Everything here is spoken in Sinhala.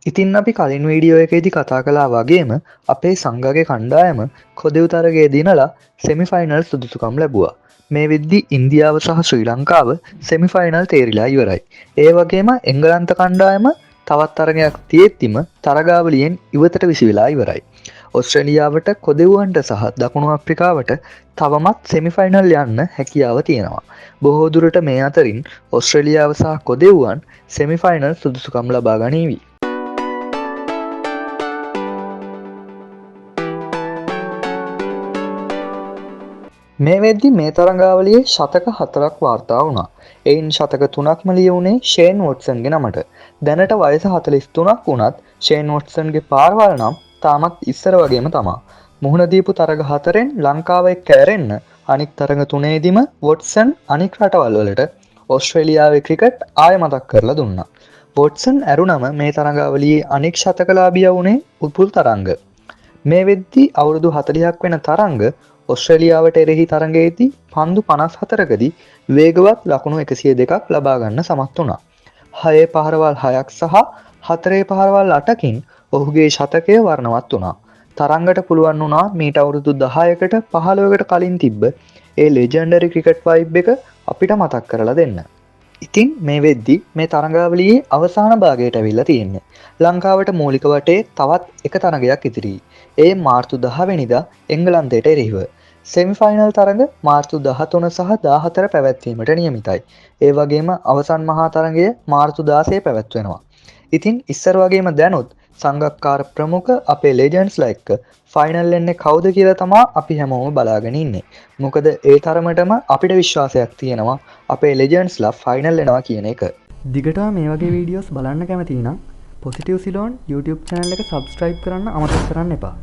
ඉතින් අපි කලින් වීඩියෝ එකේදී කතා කළා වගේම අපේ සංඝගේ කණ්ඩායම කොදෙව් තරගයේ දිනලා සෙමිෆයිනල් සුදුසුකම් ලැබුවා. මේ වෙද්දි ඉන්දියාව සහ ශ්‍රී ලංකාව සෙමිෆයිනල් තේරිලා ඉවරයි. ඒ වගේම එංගලන්ත කණ්ඩායම තවත් තරගයක් තියෙද්දිම තරගාවලියෙන් ඉවතට විසිවෙලා ඉවරයි. ඔස්ට්‍රේලියාවට කොදෙව්වන්ට සහ දකුණු අප්‍රිකාවට තවමත් සෙමිෆයිනල් යන්න හැකියාව තියෙනවා. බොහෝ දුරට මේ අතරින් ඔස්ට්‍රේලියාව සහ කොදෙව්වන් සෙමිෆයිනල් සුදුසුකම් ලබා ගනීවි. මේ වෙද්දි මේ තරගාවලියේ ශතක 4ක් වාර්තා වුණා. එයින් ශතක 3ක්ම ලියුණේ ෂේන් වොට්සන්ගේ නමට. දැනට වයස 43ක් වුණත් ෂේන් වොට්සන්ගේ පාරවල් නම් තාමත් ඉස්සර වගේම තමා. මුහුණ දීපු තරග 4න් ලංකාව එක්ක ඇරෙන්න අනික් තරග 3ේදීම වොට්සන් අනික් රටවල් වලට ඕස්ට්‍රේලියාවේ ක්‍රිකට් ආය මතක් කරලා දුන්නා. වොට්සන් ඇරුණම මේ තරගාවලියේ අනික් ශතකලාභියා වුණේ උපුල් තරංග. මේ වෙද්දි අවුරුදු 40ක් වෙන තරංග ඔස්ට්‍රේලියාවට එරෙහි තරගයේදී පන්දු 54කදී වේගවත් ලකුණු 102ක් ලබා ගන්න සමත් වුණා. 6 පහරවල් 6ක් සහ 4 පහරවල් 8කින් ඔහුගේ ශතකය වර්ණවත් වුණා. තරංගට පුළුවන් වුණා මීට අවුරුදු 10කට 15කට කලින් තිබ්බ ඒ ලෙජෙන්ඩරි ක්‍රිකට් වයිබ් එක අපිට මතක් කරලා දෙන්න. ඉතින් මේ වෙද්දි මේ තරගාවලියේ අවසාන භාගයට ඇවිල්ලා තියෙන්නේ. ලංකාවට මූලික වටේ තවත් එක තරගයක් ඉතිරියි. ඒ මාර්තු 10 වෙනිදා එංගලන්තයට එරෙහිව. සෙමිෆයිනල් තරග මාර්තු 13 සහ 14 පැවැත්වීමට නියමිතයි. ඒ වගේම අවසන් මහා තරගය මාර්තු 16 පැවැත්වෙනවා. ඉතින් ඉස්සර වගේම දැනුත් සංගක්කාර ප්‍රමුඛ අපේ ලෙජන්ඩ්ස්ලා එක්ක ෆයිනල් එන්නේ කවුද කියලා තමා අපි හැමෝම බලාගෙන ඉන්නේ. මොකද ඒ තරමටම අපිට විශ්වාසයක් තියෙනවා අපේ ලෙජන්ඩ්ස්ලා ෆයිනල් එනවා කියන එක. දිගටම මේ වගේ වීඩියෝස් බලන්න කැමති නම් පොසිටිව් සිලෝන් YouTube channel එක subscribe කරන්න අමතක කරන්න එපා.